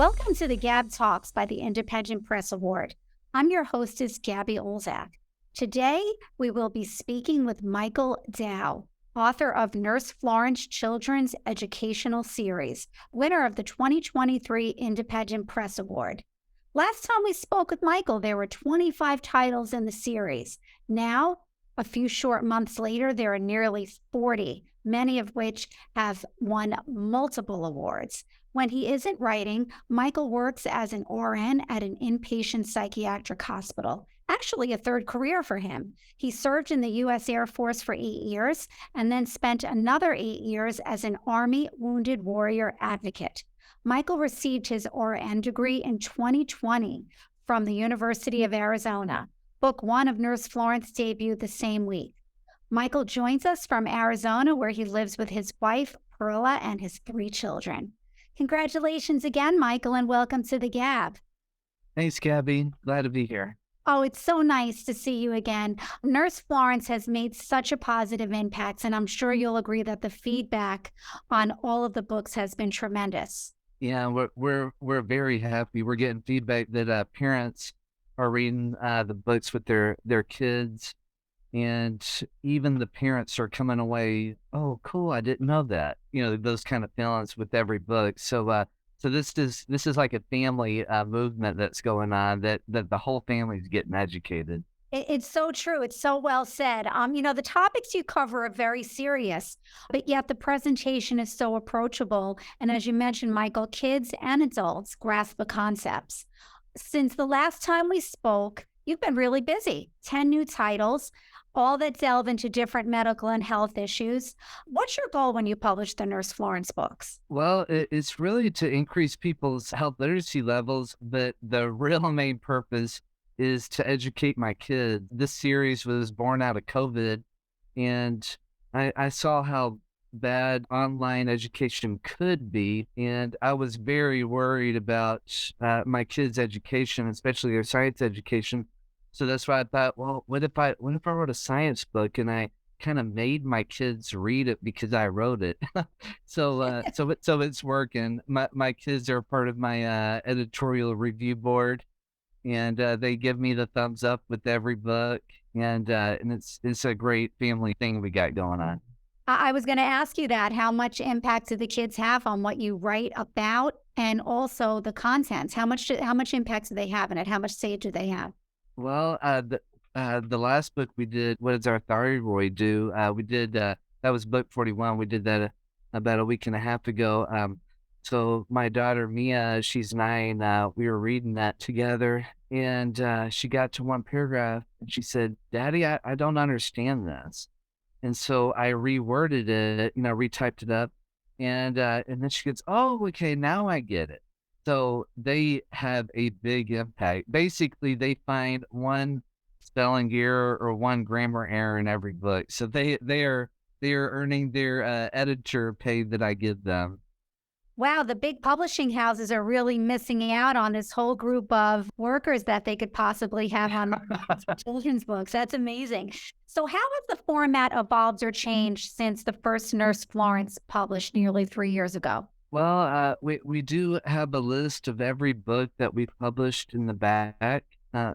Welcome to the GAB Talks by the Independent Press Award. I'm your hostess, Gabby Olzak. Today, we will be speaking with Michael Dow, author of Nurse Florence Children's Educational Series, winner of the 2023 Independent Press Award. Last time we spoke with Michael, there were 25 titles in the series. Now, a few short months later, there are nearly 40, many of which have won multiple awards. When he isn't writing, Michael works as an RN at an inpatient psychiatric hospital, actually a third career for him. He served in the U.S. Air Force for 8 years and then spent another 8 years as an Army Wounded Warrior advocate. Michael received his RN degree in 2020 from the University of Arizona. Book 1 of Nurse Florence debuted the same week. Michael joins us from Arizona, where he lives with his wife, Perla, and his 3 children. Congratulations again, Michael, and welcome to the GAB. Thanks, Gabby. Glad to be here. Oh, it's so nice to see you again. Nurse Florence has made such a positive impact, and I'm sure you'll agree that the feedback on all of the books has been tremendous. Yeah, we're very happy. We're getting feedback that parents are reading the books with their kids, and even the parents are coming away. Oh, cool! I didn't know that. You know, those kind of feelings with every book. So this is like a family movement that's going on. That the whole family's getting educated. It's so true. It's so well said. The topics you cover are very serious, but yet the presentation is so approachable. And as you mentioned, Michael, kids and adults grasp the concepts. Since the last time we spoke, you've been really busy. 10 new titles, all that delve into different medical and health issues. What's your goal when you publish the Nurse Florence books? Well, it's really to increase people's health literacy levels, but the real main purpose is to educate my kids. This series was born out of COVID, and I saw how bad online education could be, and I was very worried about my kids' education, especially their science education. So that's why I thought, well, what if I wrote a science book and I kind of made my kids read it because I wrote it. So it's working. My kids are part of my editorial review board, and they give me the thumbs up with every book, and it's a great family thing we got going on. I was going to ask you that. How much impact do the kids have on what you write about and also the contents? How much impact do they have in it? How much say do they have? Well, the last book we did, What Does Our Thyroid Do? We did that was book 41. We did that about a week and a half ago. So my daughter Mia, she's 9. We were reading that together, and she got to one paragraph, and she said, "Daddy, I don't understand this." And so I reworded it, retyped it up, and then she goes, "Oh, okay, now I get it." So they have a big impact. Basically, they find one spelling error or one grammar error in every book. So they are earning their editor pay that I give them. Wow, the big publishing houses are really missing out on this whole group of workers that they could possibly have on children's books. That's amazing. So, how has the format evolved or changed since the first Nurse Florence published nearly 3 years ago? Well, we do have a list of every book that we've published in the back,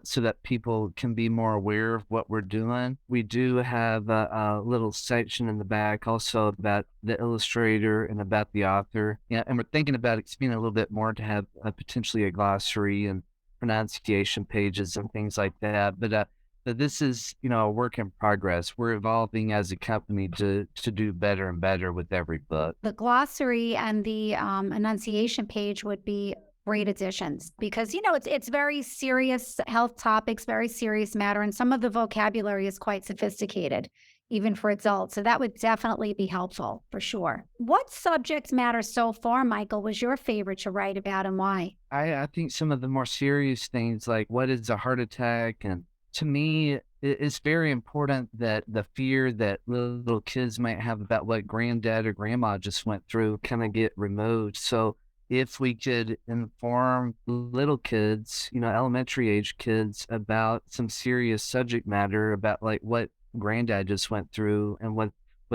so that people can be more aware of what we're doing. We do have a little section in the back also about the illustrator and about the author. Yeah, and we're thinking about expanding a little bit more to have potentially a glossary and pronunciation pages and things like that. But this is, a work in progress. We're evolving as a company to do better and better with every book. The glossary and the enunciation page would be great additions because it's very serious health topics, very serious matter, and some of the vocabulary is quite sophisticated, even for adults. So that would definitely be helpful for sure. What subject matter so far, Michael, was your favorite to write about and why? I think some of the more serious things like what is a heart attack, and to me, it's very important that the fear that little kids might have about what granddad or grandma just went through kind of get removed. So if we could inform little kids, elementary age kids about some serious subject matter about like what granddad just went through and what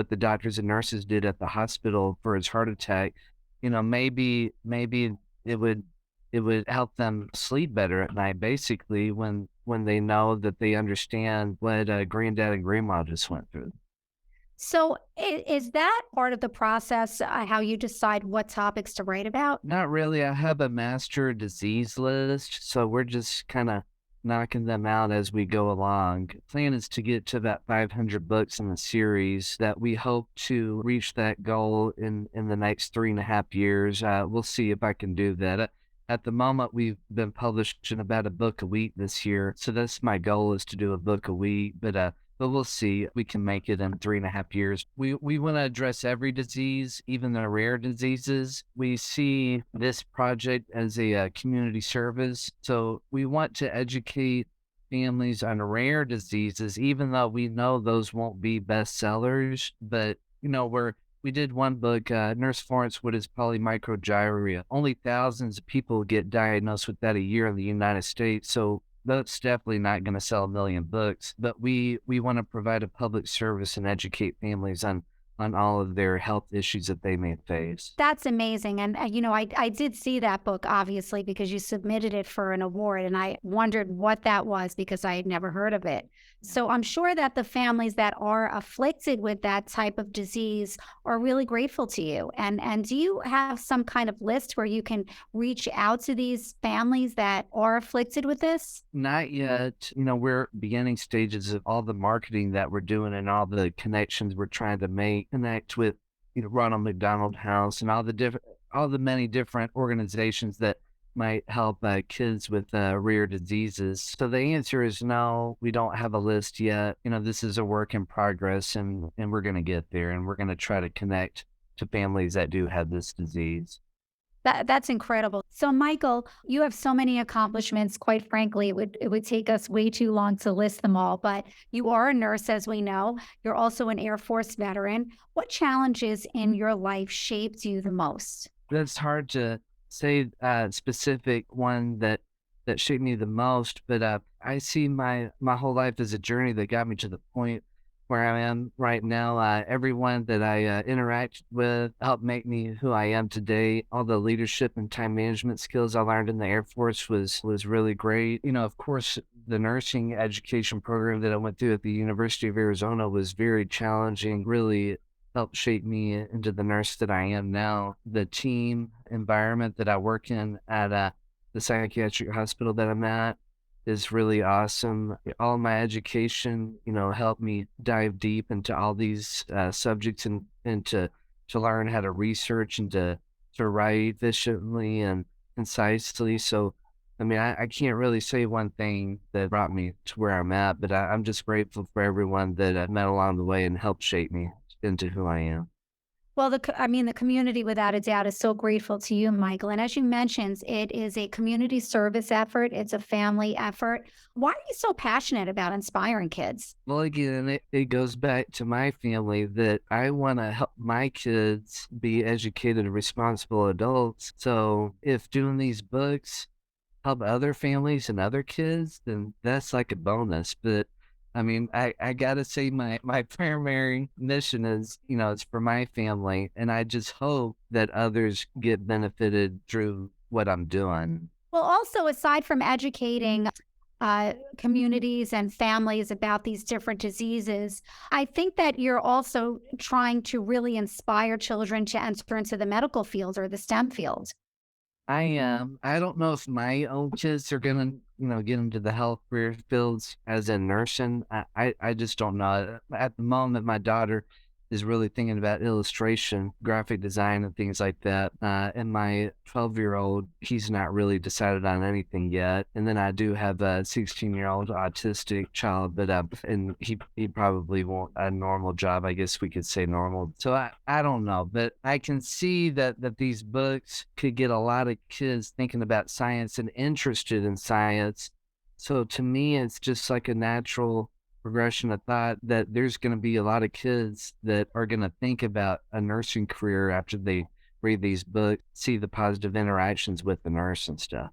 the doctors and nurses did at the hospital for his heart attack, maybe it would it would help them sleep better at night, basically, when they know that they understand what granddad and grandma just went through. So, is that part of the process, how you decide what topics to write about? Not really. I have a master disease list, so we're just kind of knocking them out as we go along. Plan is to get to about 500 books in the series that we hope to reach that goal in the next 3.5 years. We'll see if I can do that. At the moment, we've been publishing about a book a week this year, so that's my goal is to do a book a week. But we'll see if we can make it in 3.5 years. We want to address every disease, even the rare diseases. We see this project as a community service. So we want to educate families on rare diseases, even though we know those won't be bestsellers. But, we did one book, Nurse Florence, what is polymicrogyria. Only thousands of people get diagnosed with that a year in the United States. So that's definitely not going to sell a million books, but we want to provide a public service and educate families on all of their health issues that they may face. That's amazing. And, I did see that book, obviously, because you submitted it for an award. And I wondered what that was because I had never heard of it. So I'm sure that the families that are afflicted with that type of disease are really grateful to you. And do you have some kind of list where you can reach out to these families that are afflicted with this? Not yet. We're beginning stages of all the marketing that we're doing and all the connections we're trying to make, connect with, Ronald McDonald House and all the many different organizations that might help kids with rare diseases. So the answer is no, we don't have a list yet. This is a work in progress and we're going to get there and we're going to try to connect to families that do have this disease. That's incredible. So, Michael, you have so many accomplishments. Quite frankly, it would take us way too long to list them all. But you are a nurse, as we know. You're also an Air Force veteran. What challenges in your life shaped you the most? That's hard to say a specific one that shaped me the most, but I see my whole life as a journey that got me to the point where I am right now. Everyone that I interact with helped make me who I am today. All the leadership and time management skills I learned in the Air Force was really great. Of course, the nursing education program that I went through at the University of Arizona was very challenging. Really helped shape me into the nurse that I am now. The team environment that I work in at the psychiatric hospital that I'm at is really awesome. All my education, helped me dive deep into all these subjects and to learn how to research and to write efficiently and concisely. So, I mean, I can't really say one thing that brought me to where I'm at, but I'm just grateful for everyone that I met along the way and helped shape me into who I am. Well, the community, without a doubt, is so grateful to you, Michael. And as you mentioned, it is a community service effort. It's a family effort. Why are you so passionate about inspiring kids? Well, again, it goes back to my family that I want to help my kids be educated, responsible adults. So if doing these books help other families and other kids, then that's like a bonus. But I mean, I gotta say my primary mission is, it's for my family, and I just hope that others get benefited through what I'm doing. Well, also, aside from educating communities and families about these different diseases, I think that you're also trying to really inspire children to enter into the medical field or the STEM field. I am. I don't know if my own kids are gonna, get into the health career fields as in nursing. I just don't know. At the moment, my daughter is really thinking about illustration, graphic design, and things like that. And my 12-year-old, he's not really decided on anything yet. And then I do have a 16-year-old autistic child, but and he probably won't a normal job. I guess we could say normal. So I don't know, but I can see that these books could get a lot of kids thinking about science and interested in science. So to me, it's just like a natural progression of thought that there's going to be a lot of kids that are going to think about a nursing career after they read these books, see the positive interactions with the nurse and stuff.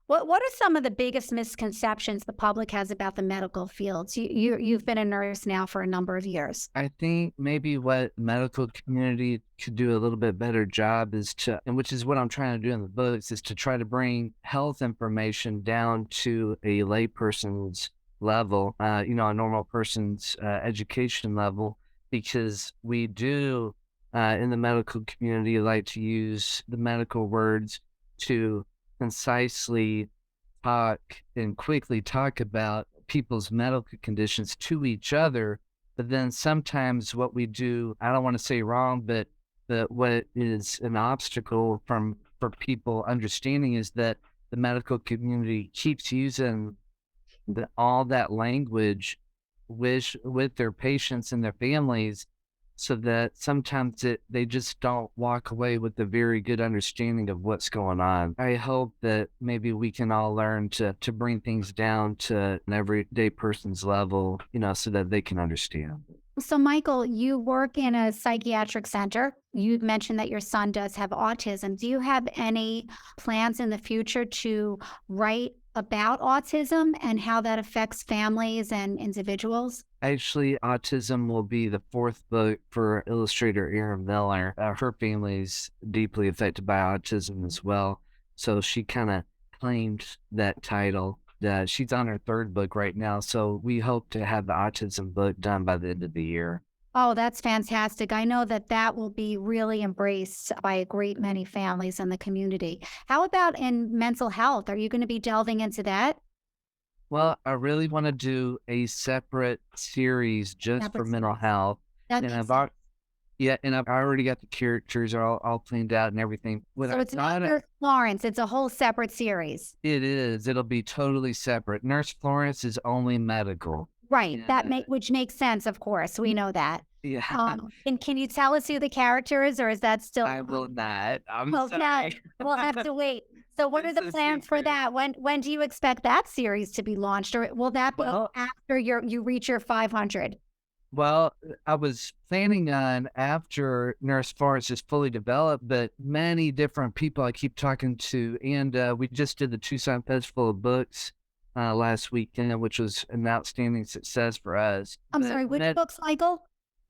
What are some of the biggest misconceptions the public has about the medical fields? You've been a nurse now for a number of years. I think maybe what medical community could do a little bit better job is to, and which is what I'm trying to do in the books, is to try to bring health information down to a layperson's level, a normal person's education level, because we do in the medical community like to use the medical words to concisely talk and quickly talk about people's medical conditions to each other. But then sometimes what we do, I don't want to say wrong, but what is an obstacle for people understanding is that the medical community keeps using all that language with their patients and their families, so that sometimes they just don't walk away with a very good understanding of what's going on. I hope that maybe we can all learn to bring things down to an everyday person's level, so that they can understand. So, Michael, you work in a psychiatric center. You mentioned that your son does have autism. Do you have any plans in the future to write about autism and how that affects families and individuals? Actually, autism will be the fourth book for illustrator Erin Miller. Her family's deeply affected by autism as well. So she kind of claimed that title. She's on her third book right now. So we hope to have the autism book done by the end of the year. Oh, that's fantastic. I know that that will be really embraced by a great many families in the community. How about in mental health? Are you going to be delving into that? Well, I really want to do a separate series just for Separate mental series. health. That And makes I've sense. already, yeah, and I've already got the characters all planned out and everything. What So I it's not thought Nurse Florence, it's a whole separate series. it is, it'll be totally separate. Nurse Florence is only medical. Right. And That make which makes sense, of course. We know that. yeah, And can you tell us who the character is, or is that still I will not. I'm well, now sorry. we'll have to wait. So what are It's the a plans for secret. that? When do you expect that series to be launched? Or will that be Well, after you reach your 500? Well, I was planning on after Nurse Florence is fully developed, but many different people I keep talking to, and we just did the Tucson Festival of Books last weekend, which was an outstanding success for us. I'm But sorry, which that books, Michael?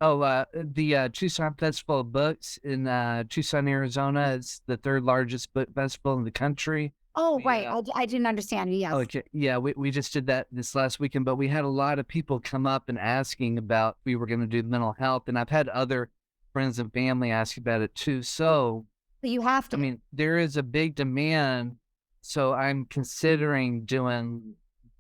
the Tucson Festival of Books in Tucson, Arizona, is the third largest book festival in the country. Oh, We right. I didn't understand you. Oh, Yes. okay. Yeah, we just did that this last weekend, but we had a lot of people come up and asking about we were going to do mental health, and I've had other friends and family ask about it too. So, So you have I to. mean, there is a big demand. So I'm considering doing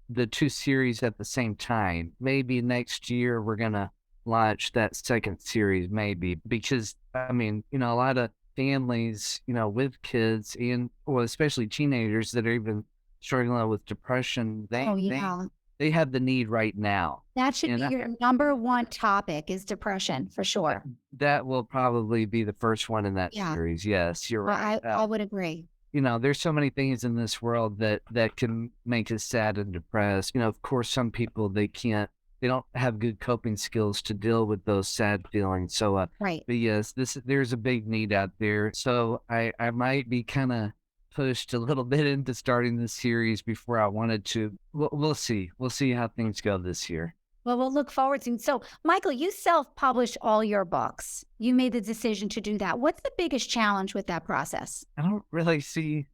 the two series at the same time. Maybe next year we're gonna launch that second series, maybe because I mean, a lot of families, with kids and well, especially teenagers that are even struggling with depression, Oh, they yeah. they have the need right now, That should be and your number one topic is depression for that sure. that will probably be the first one in that Yeah. series. Yes, you're Well, right. I would agree. There's so many things in this world that can make us sad and depressed. Of course, some people they don't have good coping skills to deal with those sad feelings. So, Right. but yes, there's a big need out there. So I might be kind of pushed a little bit into starting this series before I wanted to. We'll see. We'll see how things go this year. Well, we'll look forward to. So, Michael, you self-published all your books. You made the decision to do that. What's the biggest challenge with that process? I don't really see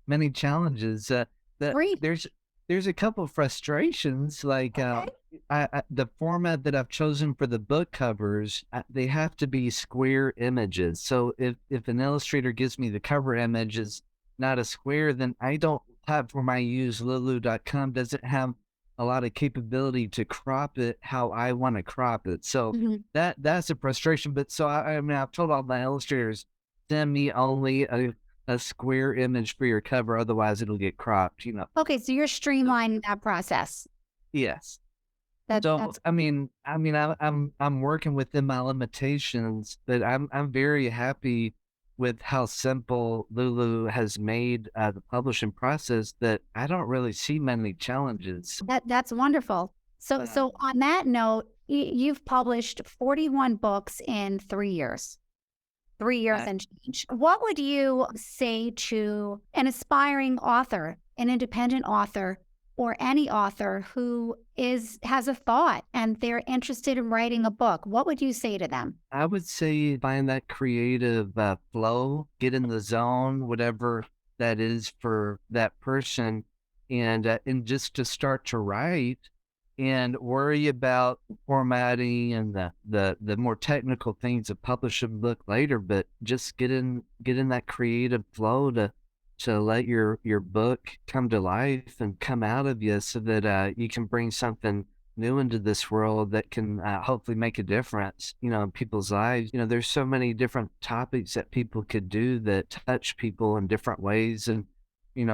many challenges. That Great. there's a couple frustrations. Like Okay. the format that I've chosen for the book covers, they have to be square images. So if an illustrator gives me the cover image is not a square, then I don't platform I use Lulu.com doesn't have a lot of capability to crop it how I want to crop it. So Mhm. that's a frustration. But so I mean I've told all my illustrators send me only a square image for your cover, otherwise it'll get cropped. Okay, so you're So streamlining that process. yes. So That's I'm working within my limitations, but I'm very happy with how simple Lulu has made the publishing process. That I don't really see many challenges. that's wonderful. So Uh, so on that note, you've published 41 books in 3 years. 3 years I, and change. What would you say to an aspiring author an independent author or any author who has a thought and they're interested in writing a book, what would you say to them? I would say find that creative flow, get in the zone, whatever that is for that person, and just to start to write and worry about formatting and the more technical things of publish a book later, but just get in that creative flow to let your book come to life and come out of you so that you can bring something new into this world that can hopefully make a difference, in people's lives. There's so many different topics that people could do that touch people in different ways, and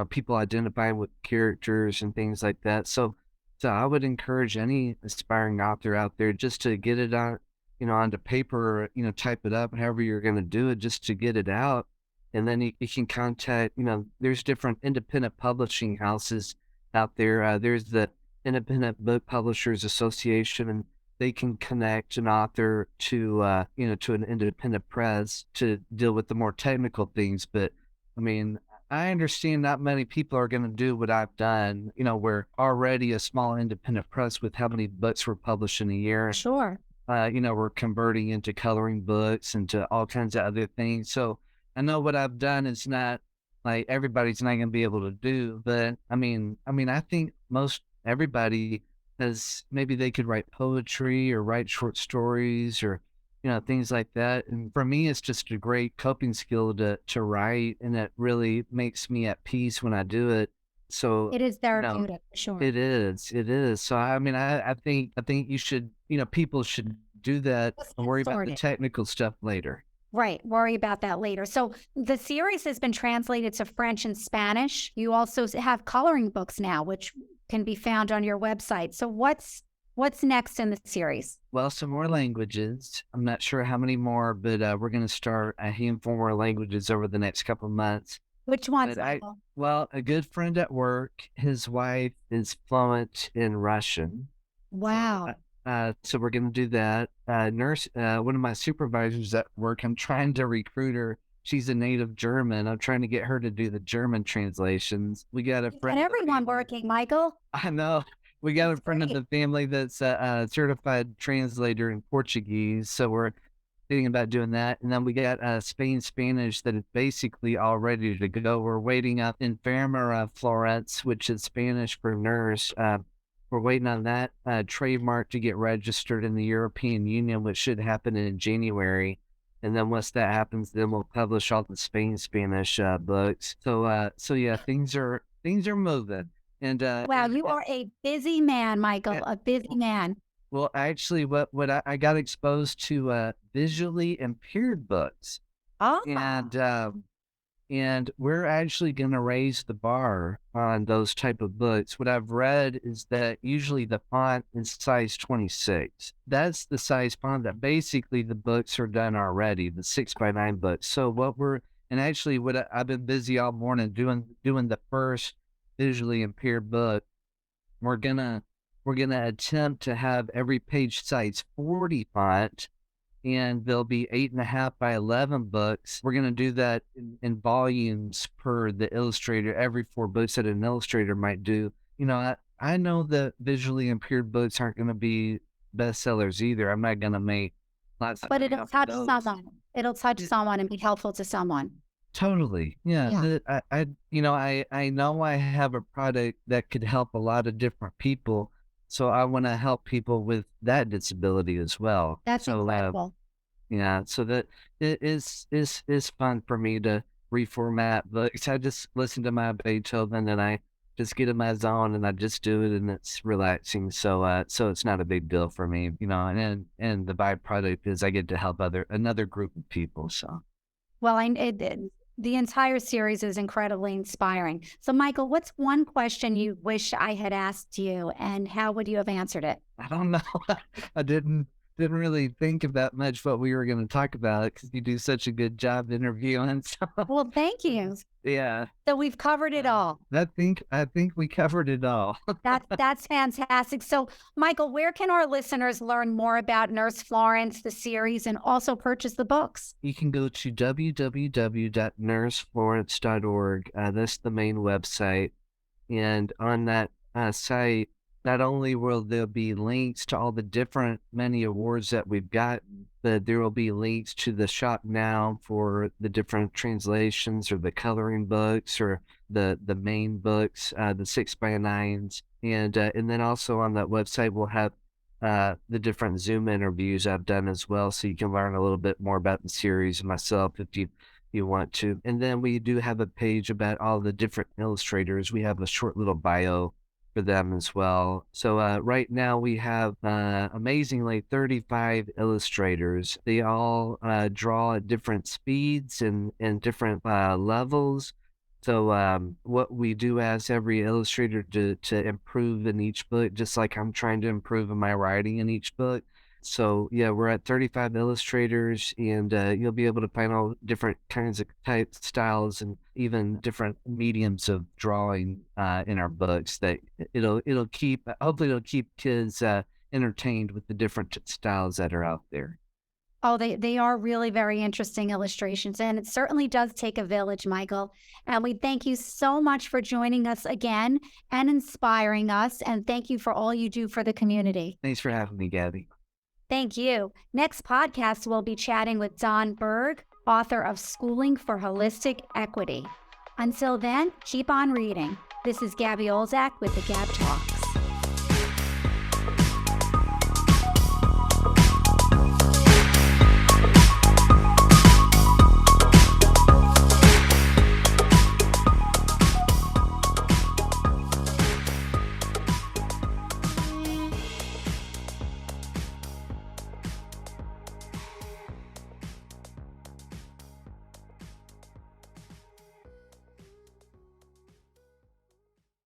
people identify with characters and things like that. So I would encourage any aspiring author out there just to get it on, onto paper, or, type it up, however you're going to do it, just to get it out. And then you can contact, there's different independent publishing houses out there. There's the Independent Book Publishers Association, and they can connect an author to an independent press to deal with the more technical things. But I mean, I understand not many people are going to do what I've done. We're already a small independent press with how many books we're publishing a year. Sure. We're converting into coloring books and to all kinds of other things. So I know what I've done is not like everybody's not going to be able to do, but I think most everybody has, maybe they could write poetry or write short stories or, things like that. And for me, it's just a great coping skill to write, and it really makes me at peace when I do it. So, It is you know, therapeutic, for sure. it is. So, I think you should, people should do that Let's and get worry about the started. technical stuff later. Right. Worry about that later. So the series has been translated to French and Spanish. You also have coloring books now, which can be found on your website. So what's next in the series? Well, some more languages. I'm not sure how many more, but we're going to start a handful more languages over the next couple of months. Which ones, But Michael? well, a good friend at work, his wife is fluent in Russian. Wow. So we're going to do that. One of my supervisors at work, I'm trying to recruit her. She's a native German. I'm trying to get her to do the German translations. We got a And friend. everyone working, Michael. I know. We got a That's friend of great. the family that's a certified translator in Portuguese. So we're thinking about doing that. And then we got Spain Spanish that is basically all ready to go. We're waiting up in Florence, which is Spanish for nurse. We're waiting on that trademark to get registered in the European Union, which should happen in January. And then once that happens, then we'll publish all the Spain Spanish books. So yeah, things are moving. And Wow, you are a busy man, Michael, uh, a busy man. well, actually, what I got exposed to visually impaired books, Oh, and we're actually going to raise the bar on those type of books. What I've read is that usually the font is size 26. That's the size font that basically the books are done already, the 6x9 books. So and actually I've been busy all morning doing the first visually impaired book. We're gonna we're gonna attempt to have every page size 40 font, and there'll be 8.5 by 11 books. We're gonna do that in volumes per the illustrator, every 4 books that an illustrator might do. I know that visually impaired books aren't gonna be bestsellers either. I'm not gonna make lots of but money it'll off of touch those. someone. It'll touch Yeah, someone and be helpful to someone. totally. Yeah. Yeah. I know I have a product that could help a lot of different people. So I want to help people with that disability as well. That's So incredible. yeah, so that it is fun for me to reformat books. I just listen to my Beethoven and I just get in my zone and I just do it and it's relaxing. So it's not a big deal for me, and the byproduct is I get to help another group of people. So Well, the entire series is incredibly inspiring. So, Michael, what's one question you wish I had asked you, and how would you have answered it? I don't know. I didn't really think about much what we were going to talk about because you do such a good job interviewing. So Well, thank you. yeah, So we've covered it all. I think we covered it all. That's fantastic. So, Michael, where can our listeners learn more about Nurse Florence, the series, and also purchase the books? You can go to www.nurseflorence.org. That's the main website. And on that site, not only will there be links to all the different many awards that we've got, but there will be links to the shop now for the different translations or the coloring books or the main books, the 6x9s. And then also on that website, we'll have the different Zoom interviews I've done as well. So you can learn a little bit more about the series and myself if you want to. And then we do have a page about all the different illustrators. We have a short little bio for them as well. So right now we have amazingly 35 illustrators. They all draw at different speeds and different levels. So what we do ask every illustrator to improve in each book, just like I'm trying to improve in my writing in each book. So yeah, we're at 35 illustrators, and you'll be able to find all different kinds of types, styles, and even different mediums of drawing in our books. That it'll keep hopefully it'll keep kids entertained with the different styles that are out there. Oh, they are really very interesting illustrations, and it certainly does take a village, Michael. And we thank you so much for joining us again and inspiring us. And thank you for all you do for the community. Thanks for having me, Gabby. Thank you. Next podcast, we'll be chatting with Don Berg, author of Schooling for Holistic Equity. Until then, keep on reading. This is Gabby Olzak with the GAB Talks.